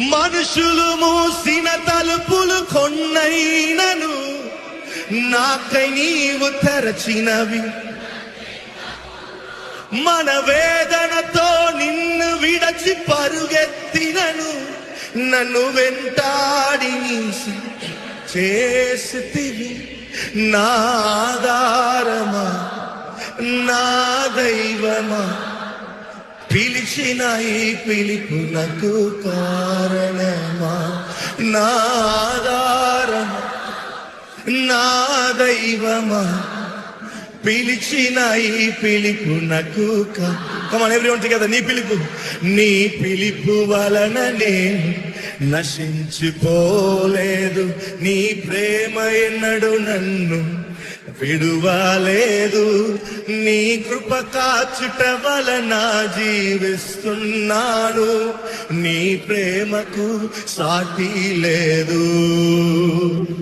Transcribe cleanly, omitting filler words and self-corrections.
మనుషులు మూసిన తలుపులు కొన్నైనను నాకై నీవు తెరచినవి. మన వేదనతో నిన్ను విడచి పరుగెత్తినను నన్ను వెంటాడి చేసితివి. నా ఆధారమా నా దైవమా, పిలిచిన ఈ పిలుపునకు కారణమా. నా ఆధారమా నా దైవమా, పిలిచిన ఈ పిలుపునకు Come on, everyone together. నీ పిలుపు, నీ పిలుపు వలన నేను నశించిపోలేదు. నీ ప్రేమ ఎన్నడు నన్ను విడువలేదు. నీ కృప కాచుట వలన జీవిస్తున్నాను. నీ ప్రేమకు సాటి లేదు.